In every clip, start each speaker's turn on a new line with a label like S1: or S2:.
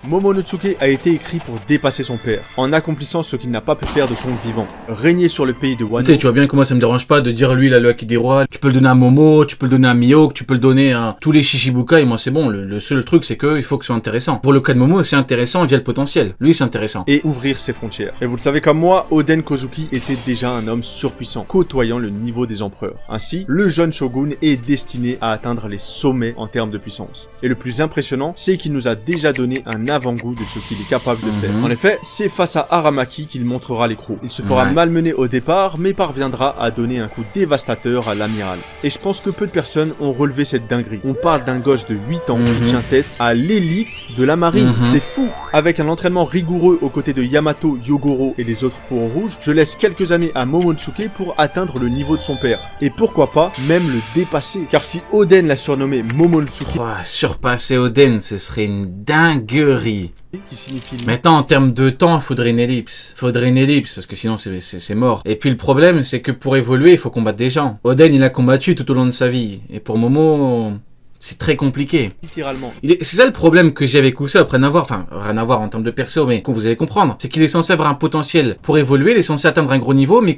S1: Momonosuke a été écrit pour dépasser son père, en accomplissant ce qu'il n'a pas pu faire de son vivant. Régner sur le pays de Wano.
S2: Tu sais, tu vois bien que moi ça me dérange pas de dire lui la loi qui des rois, tu peux le donner à Momo, tu peux le donner à Mihawk, tu peux le donner à tous les Shichibukai, et moi c'est bon, le seul truc c'est que il faut que ce soit intéressant. Pour le cas de Momo, c'est intéressant via le potentiel. Lui c'est intéressant.
S1: Et ouvrir ses frontières. Et vous le savez comme moi, Oden Kozuki était déjà un homme surpuissant, côtoyant le niveau des empereurs. Ainsi, le jeune shogun est destiné à atteindre les sommets en termes de puissance. Et le plus impressionnant, c'est qu'il nous a déjà donné un avant-goût de ce qu'il est capable de faire. En effet, c'est face à Aramaki qu'il montrera les crocs. Il se fera malmener au départ, mais parviendra à donner un coup dévastateur à l'amiral. Et je pense que peu de personnes ont relevé cette dinguerie. On parle d'un gosse de 8 ans qui tient tête à l'élite de la marine. C'est fou. Avec un entraînement rigoureux aux côtés de Yamato, Yogoro et les autres fourrons rouges, je laisse quelques années à Momonosuke pour atteindre le niveau de son père. Et pourquoi pas même le dépasser. Car si Oden l'a surnommé Momonosuke...
S2: surpasser Oden, ce serait une dinguerie.
S1: Qui signifie...
S2: Maintenant, en termes de temps, il faudrait une ellipse. Parce que sinon, c'est mort. Et puis, le problème, c'est que pour évoluer, il faut combattre des gens. Oden, il a combattu tout au long de sa vie. Et pour Momo... c'est très compliqué.
S1: Littéralement.
S2: C'est ça le problème que j'ai avec Usopp, rien à voir en termes de perso, mais vous allez comprendre. C'est qu'il est censé avoir un potentiel pour évoluer, il est censé atteindre un gros niveau, mais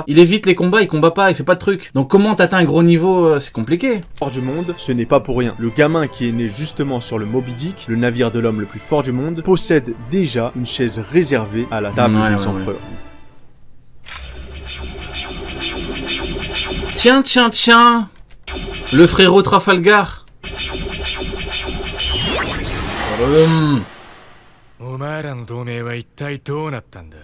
S2: il évite les combats, il combat pas, il fait pas de trucs. Donc comment t'atteins un gros niveau, c'est compliqué.
S1: Fort du monde, ce n'est pas pour rien. Le gamin qui est né justement sur le Moby Dick, le navire de l'homme le plus fort du monde, possède déjà une chaise réservée à la table des empereurs.
S2: Tiens. Le frérot Trafalgar.
S3: お前らの同盟は一体どうなったんだ。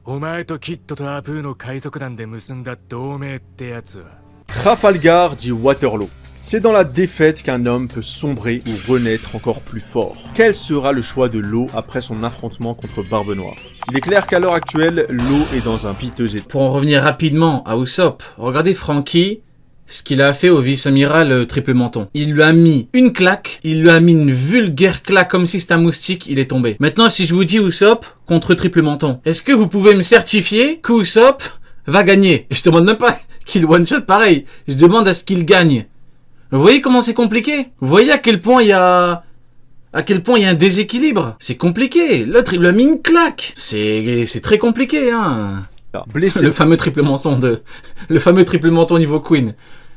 S3: お前とキッドとアプーの海賊団で結んだ同盟ってやつは。
S1: Trafalgar dit Waterloo. C'est dans la défaite qu'un homme peut sombrer ou renaître encore plus fort. Quel sera le choix de Law après son affrontement contre Barbe Noire? Il est clair qu'à l'heure actuelle, Law est dans un piteux état.
S2: Pour en revenir rapidement à Usopp, regardez Franky, ce qu'il a fait au vice-amiral Triple Menton. Il lui a mis une claque, il lui a mis une vulgaire claque comme si c'était un moustique, il est tombé. Maintenant, si je vous dis Usopp contre Triple Menton, est-ce que vous pouvez me certifier que Usopp va gagner? Je demande même pas qu'il one-shot pareil, je demande à ce qu'il gagne. Vous voyez comment c'est compliqué? Vous voyez à quel point il y a un déséquilibre? C'est compliqué. L'autre, il lui a mis une claque. C'est très compliqué, hein.
S1: Blessé.
S2: Le fameux triple menton niveau Queen.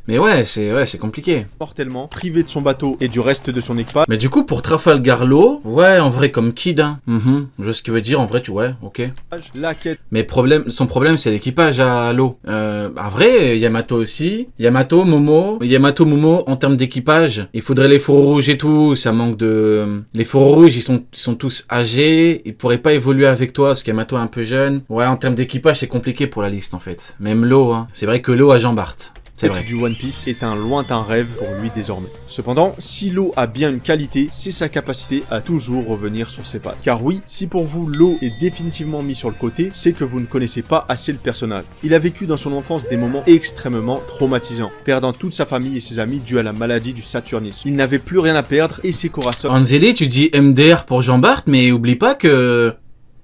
S2: Mais ouais, c'est compliqué.
S1: Mortellement, privé de son bateau et du reste de son équipage.
S2: Mais du coup, pour Trafalgar Law, ouais, en vrai, comme Kid, hein. Je vois ce qu'il veut dire, en vrai, ok.
S1: La quête.
S2: Mais son problème, c'est l'équipage à Law. En vrai, Yamato aussi. Yamato, Momo, en termes d'équipage, il faudrait les fourreaux rouges et tout, ça manque de... Les fourreaux rouges, ils sont tous âgés, ils pourraient pas évoluer avec toi, parce qu'Yamato est un peu jeune. Ouais, en termes d'équipage, c'est compliqué pour la liste, en fait. Même Law, hein. C'est vrai que Law a Jean Bart. C'est vrai.
S1: Du One Piece est un lointain rêve pour lui désormais. Cependant, si Law a bien une qualité, c'est sa capacité à toujours revenir sur ses pattes. Car oui, si pour vous Law est définitivement mis sur le côté, c'est que vous ne connaissez pas assez le personnage. Il a vécu dans son enfance des moments extrêmement traumatisants, perdant toute sa famille et ses amis dû à la maladie du saturnisme. Il n'avait plus rien à perdre et ses Kurasaki...
S2: Anzeli, tu dis MDR pour Jean Bart, mais oublie pas que...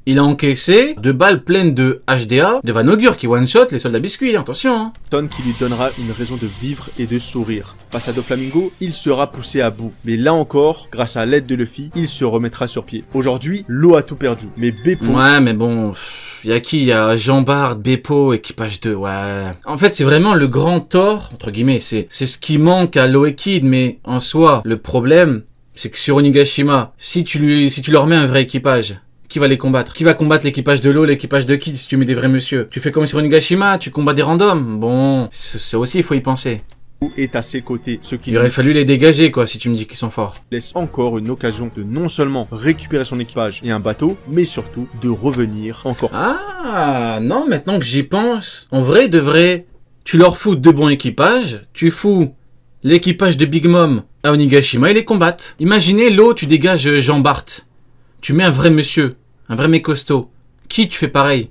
S2: il a encaissé 2 balles pleines de HDA de Van Augur qui one-shot les soldats biscuits, attention hein.
S1: Qui lui donnera une raison de vivre et de sourire. Face à Doflamingo, il sera poussé à bout. Mais là encore, grâce à l'aide de Luffy, il se remettra sur pied. Aujourd'hui, Law a tout perdu. Mais Beppo...
S2: Ouais, mais bon... Y'a qui? Y'a Jean Bart, Beppo, équipage 2, ouais... En fait, c'est vraiment le grand tort, entre guillemets, c'est ce qui manque à Law et Kid, mais en soi, le problème, c'est que sur Onigashima, si tu leur mets un vrai équipage... Qui va les combattre? Qui va combattre l'équipage de Law, l'équipage de Kid si tu mets des vrais monsieur? Tu fais comme sur Onigashima, tu combats des randoms. Bon, ça aussi il faut y penser.
S1: Est à ses côtés, ce qui
S2: il aurait fallu les dégager quoi si tu me dis qu'ils sont forts.
S1: Laisse encore une occasion de non seulement récupérer son équipage et un bateau, mais surtout de revenir encore.
S2: Ah non, maintenant que j'y pense, en vrai de vrai, tu leur fous 2 bons équipages, tu fous l'équipage de Big Mom à Onigashima et les combattent. Imaginez Law, tu dégages Jean Bart, tu mets un vrai monsieur. Un vrai mec costaud. Qui tu fais pareil?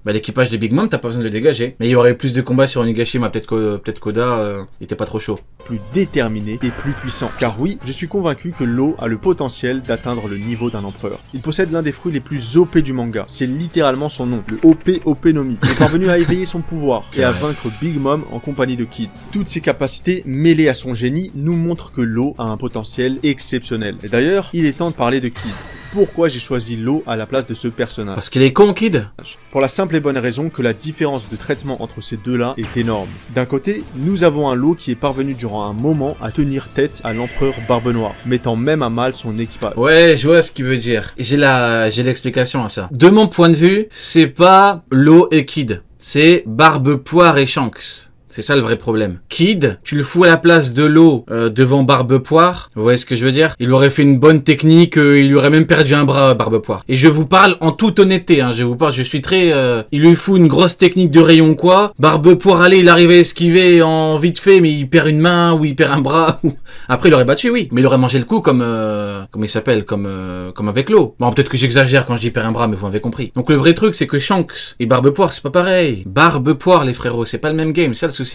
S2: Bah l'équipage de Big Mom, t'as pas besoin de le dégager. Mais il y aurait plus de combats sur Onigashima, peut-être Koda, il était pas trop chaud.
S1: Plus déterminé et plus puissant. Car oui, je suis convaincu que Law a le potentiel d'atteindre le niveau d'un empereur. Il possède l'un des fruits les plus OP du manga. C'est littéralement son nom, le OP no Mi. Il est parvenu à éveiller son pouvoir et à vaincre Big Mom en compagnie de Kid. Toutes ces capacités mêlées à son génie nous montrent que Law a un potentiel exceptionnel. Et d'ailleurs, il est temps de parler de Kid. Pourquoi j'ai choisi Law à la place de ce personnage?
S2: Parce qu'il est con, Kid.
S1: Pour la simple et bonne raison que la différence de traitement entre ces deux-là est énorme. D'un côté, nous avons un Law qui est parvenu durant un moment à tenir tête à l'empereur Barbe Noire, mettant même à mal son équipage.
S2: Ouais, je vois ce qu'il veut dire. J'ai l'explication à ça. De mon point de vue, c'est pas Law et Kid. C'est Barbe Poire et Shanks. C'est ça le vrai problème. Kid, tu le fous à la place de Law devant Barbe Poire. Vous voyez ce que je veux dire? Il aurait fait une bonne technique, il aurait même perdu un bras, Barbe Poire. Et je vous parle en toute honnêteté, hein, je suis très... il lui fout une grosse technique de rayon quoi. Barbe Poire, allez, il arrive à esquiver en vite fait, mais il perd une main ou il perd un bras. Après, il aurait battu, oui. Mais il aurait mangé le coup comme il s'appelle, comme avec Law. Bon, peut-être que j'exagère quand je dis perd un bras, mais vous m'avez compris. Donc le vrai truc, c'est que Shanks et Barbe Poire, c'est pas pareil. Barbe Poire, les frérots, c'est pas le même game, ça le souci.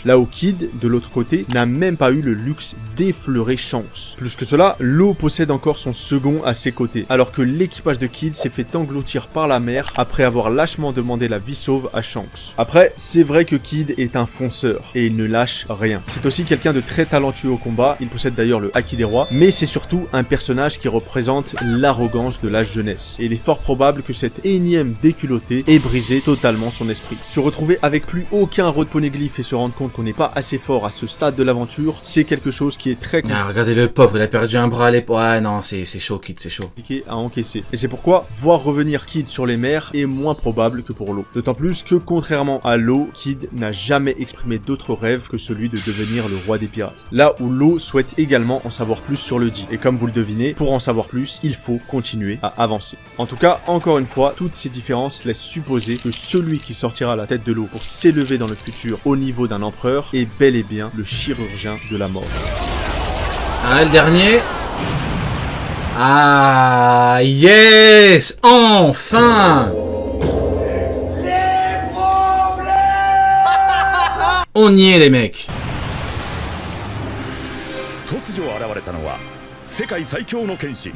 S1: Là où Kid, de l'autre côté, n'a même pas eu le luxe d'effleurer Shanks. Plus que cela, Law possède encore son second à ses côtés, alors que l'équipage de Kid s'est fait engloutir par la mer après avoir lâchement demandé la vie sauve à Shanks. Après, c'est vrai que Kid est un fonceur, et il ne lâche rien. C'est aussi quelqu'un de très talentueux au combat, il possède d'ailleurs le Haki des Rois, mais c'est surtout un personnage qui représente l'arrogance de la jeunesse. Et il est fort probable que cette énième déculottée ait brisé totalement son esprit. Se retrouver avec plus aucun road poneglyph et se rendre compte qu'on n'est pas assez fort à ce stade de l'aventure, c'est quelque chose qui est très
S2: regardez le pauvre, il a perdu un bras à l'épaule. Ouais, non, c'est chaud, Kid, c'est chaud.
S1: compliqué à encaisser. Et c'est pourquoi voir revenir Kid sur les mers est moins probable que pour Law. D'autant plus que, contrairement à Law, Kid n'a jamais exprimé d'autre rêve que celui de devenir le roi des pirates. Là où Law souhaite également en savoir plus sur le dit. Et comme vous le devinez, pour en savoir plus, il faut continuer à avancer. En tout cas, encore une fois, toutes ces différences laissent supposer que celui qui sortira à la tête de Law pour s'élever dans le futur au niveau d'un empereur est bel et bien le chirurgien de la mort.
S2: Ah, le dernier. Ah, yes! Enfin! On y est, les mecs.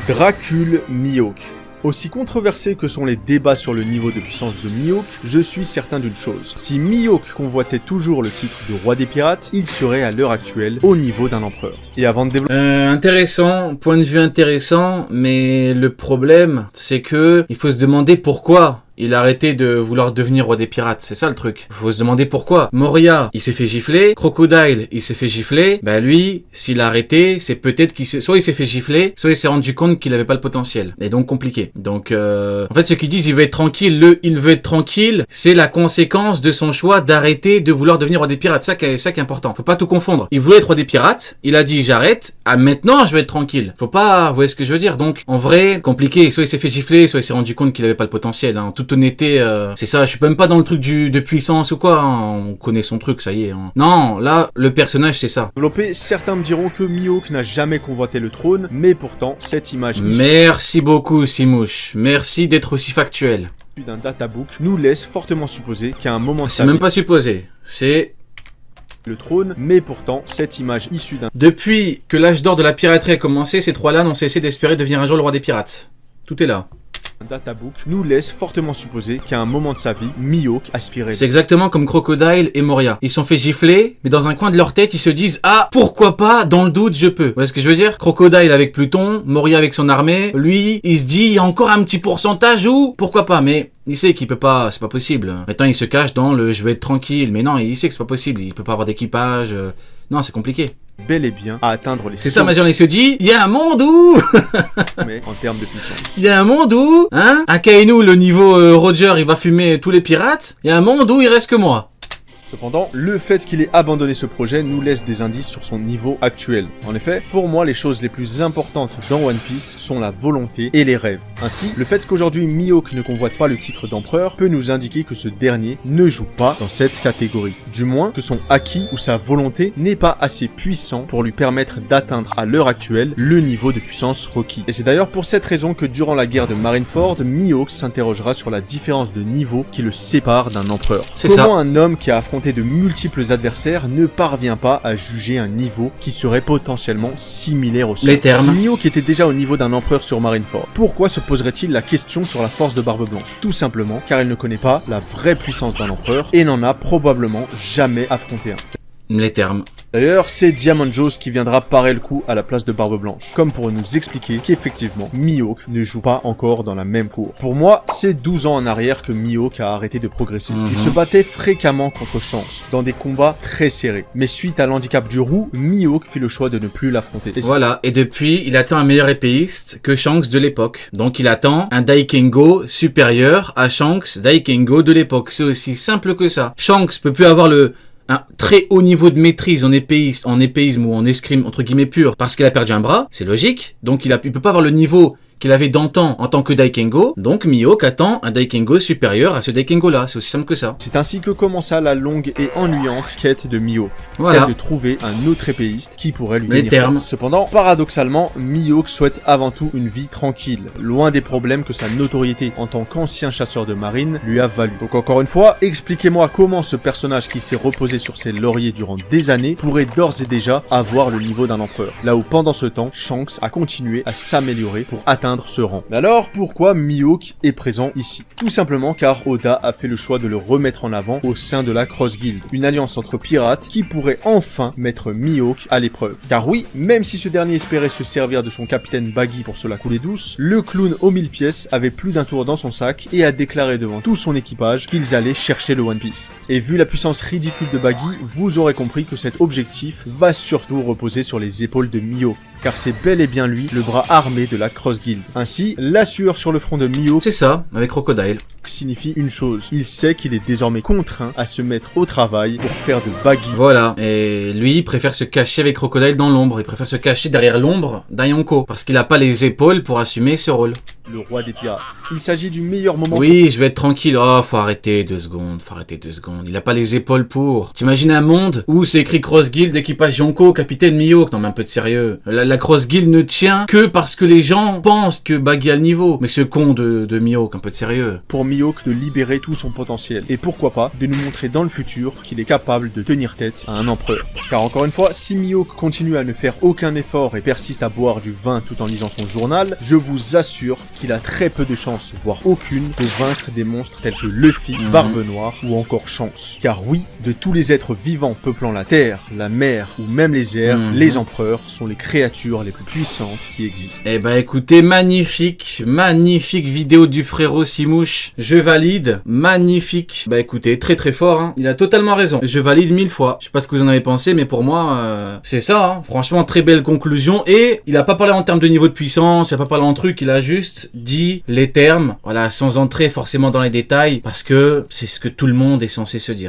S1: Dracul Mihawk. Aussi controversés que sont les débats sur le niveau de puissance de Mihawk, je suis certain d'une chose. Si Mihawk convoitait toujours le titre de roi des pirates, il serait à l'heure actuelle au niveau d'un empereur. Et avant de développer...
S2: Intéressant, point de vue intéressant, mais le problème, c'est que il faut se demander pourquoi il a arrêté de vouloir devenir roi des pirates, c'est ça le truc. Faut se demander pourquoi. Moria, il s'est fait gifler. Crocodile, il s'est fait gifler. Bah lui, s'il a arrêté, c'est peut-être soit il s'est fait gifler, soit il s'est rendu compte qu'il avait pas le potentiel. Et donc compliqué. Donc en fait, ceux qui disent il veut être tranquille, il veut être tranquille, c'est la conséquence de son choix d'arrêter de vouloir devenir roi des pirates. Ça qui est important. Faut pas tout confondre. Il voulait être roi des pirates, il a dit j'arrête. Ah maintenant je vais être tranquille. Faut pas, vous voyez ce que je veux dire. Donc en vrai, compliqué. Soit il s'est fait gifler, soit il s'est rendu compte qu'il avait pas le potentiel. Hein. Toute honnêteté, c'est ça, je suis même pas dans le truc de puissance ou quoi, hein. On connaît son truc, ça y est. Hein. Non, là, le personnage, c'est ça.
S1: Développé, certains me diront que Mihawk n'a jamais convoité le trône, mais pourtant, cette image...
S2: Merci beaucoup, Simouche. Merci d'être aussi factuel.
S1: ...d'un databook nous laisse fortement supposer qu'à un moment...
S2: C'est même pas supposé, c'est...
S1: le trône, mais pourtant, cette image issue d'un...
S2: Depuis que l'âge d'or de la piraterie a commencé, ces trois-là n'ont cessé d'espérer devenir un jour le roi des pirates. Tout est là.
S1: Un databook nous laisse fortement supposer qu'à un moment de sa vie, Mihawk aspirait...
S2: C'est exactement comme Crocodile et Moria. Ils se sont fait gifler, mais dans un coin de leur tête, ils se disent « Ah, pourquoi pas, dans le doute, je peux ». Vous voyez ce que je veux dire? Crocodile avec Pluton, Moria avec son armée, lui, il se dit « Il y a encore un petit pourcentage ou pourquoi pas ?» Mais il sait qu'il peut pas, c'est pas possible. Maintenant, il se cache dans le « Je vais être tranquille ». Mais non, il sait que c'est pas possible, il peut pas avoir d'équipage. Non, c'est compliqué.
S1: Bel et bien à atteindre les...
S2: C'est ça, Major, il se dit, il y a un monde où
S1: mais en termes de puissance.
S2: Il y a un monde où, hein, à Kainu, le niveau Roger, il va fumer tous les pirates. Il y a un monde où il reste que moi.
S1: Cependant, le fait qu'il ait abandonné ce projet nous laisse des indices sur son niveau actuel. En effet, pour moi, les choses les plus importantes dans One Piece sont la volonté et les rêves. Ainsi, le fait qu'aujourd'hui Mihawk ne convoite pas le titre d'empereur peut nous indiquer que ce dernier ne joue pas dans cette catégorie. Du moins, que son haki ou sa volonté n'est pas assez puissant pour lui permettre d'atteindre à l'heure actuelle le niveau de puissance requis. Et c'est d'ailleurs pour cette raison que durant la guerre de Marineford, Mihawk s'interrogera sur la différence de niveau qui le sépare d'un empereur. Comment un homme qui a affronté de multiples adversaires ne parvient pas à juger un niveau qui serait potentiellement similaire au sien?
S2: Les termes.
S1: Si Mihawk était déjà au niveau d'un empereur sur Marineford, pourquoi se poserait-il la question sur la force de Barbe Blanche? Tout simplement car il ne connaît pas la vraie puissance d'un empereur et n'en a probablement jamais affronté un.
S2: Les termes.
S1: D'ailleurs, c'est Diamond Joe qui viendra parer le coup à la place de Barbe Blanche, comme pour nous expliquer qu'effectivement, Mihawk ne joue pas encore dans la même cour. Pour moi, c'est 12 ans en arrière que Mihawk a arrêté de progresser. Il se battait fréquemment contre Shanks, dans des combats très serrés. Mais suite à l'handicap du roux, Mihawk fit le choix de ne plus l'affronter.
S2: Voilà, et depuis, il attend un meilleur épéiste que Shanks de l'époque. Donc il attend un Daikengo supérieur à Shanks Daikengo de l'époque. C'est aussi simple que ça. Shanks peut plus avoir un très haut niveau de maîtrise en épéisme ou en escrime entre guillemets pur parce qu'il a perdu un bras, c'est logique. Donc il peut pas avoir le niveau qu'il avait d'antan en tant que Daikengo, donc Mihawk attend un Daikengo supérieur à ce Daikengo-là, c'est aussi simple que ça.
S1: C'est ainsi que commença la longue et ennuyante quête de Mihawk, celle de trouver un autre épéiste qui pourrait lui venir tête. Cependant, paradoxalement, Mihawk souhaite avant tout une vie tranquille, loin des problèmes que sa notoriété en tant qu'ancien chasseur de marine lui a valu. Donc encore une fois, expliquez-moi comment ce personnage qui s'est reposé sur ses lauriers durant des années pourrait d'ores et déjà avoir le niveau d'un empereur, là où pendant ce temps, Shanks a continué à s'améliorer pour atteindre ce rang. Mais alors, pourquoi Mihawk est présent ici? Tout simplement car Oda a fait le choix de le remettre en avant au sein de la Cross Guild, une alliance entre pirates qui pourrait enfin mettre Mihawk à l'épreuve. Car oui, même si ce dernier espérait se servir de son capitaine Baggy pour se la couler douce, le clown aux 1000 pièces avait plus d'un tour dans son sac et a déclaré devant tout son équipage qu'ils allaient chercher le One Piece. Et vu la puissance ridicule de Baggy, vous aurez compris que cet objectif va surtout reposer sur les épaules de Mihawk, car c'est bel et bien lui, le bras armé de la Cross Guild. Ainsi, la sueur sur le front de Mihawk,
S2: c'est ça, avec Crocodile,
S1: signifie une chose. Il sait qu'il est désormais contraint à se mettre au travail pour faire de Baggy.
S2: Voilà, et lui, il préfère se cacher avec Crocodile dans l'ombre, il préfère se cacher derrière l'ombre d'un Yonko, parce qu'il a pas les épaules pour assumer ce rôle.
S1: Le roi des pirates. Il s'agit du meilleur moment...
S2: Oui, je vais être tranquille. Oh, faut arrêter 2 secondes, Il a pas les épaules pour. T'imagines un monde où c'est écrit Cross Guild, équipage Yonko, capitaine Mihawk. Non mais un peu de sérieux. La Cross Guild ne tient que parce que les gens pensent que Baggy a le niveau. Mais ce con de Mihawk, un peu de sérieux.
S1: Pour Mihawk de libérer tout son potentiel. Et pourquoi pas de nous montrer dans le futur qu'il est capable de tenir tête à un empereur. Car encore une fois, si Mihawk continue à ne faire aucun effort et persiste à boire du vin tout en lisant son journal, je vous assure qu'il a très peu de chances, voire aucune, de vaincre des monstres tels que Luffy, Barbe Noire ou encore Shanks. Car oui, de tous les êtres vivants peuplant la terre, la mer ou même les airs, les empereurs sont les créatures les plus puissantes qui existent.
S2: Eh ben écoutez, magnifique vidéo du frérot Simouche. Je valide, magnifique. Bah écoutez, très très fort, hein. Il a totalement raison. Je valide 1000 fois. Je sais pas ce que vous en avez pensé, mais pour moi, c'est ça, hein. Franchement, très belle conclusion. Et il a pas parlé en termes de niveau de puissance, il a pas parlé en truc, il a juste dit les termes, voilà, sans entrer forcément dans les détails, parce que c'est ce que tout le monde est censé se dire.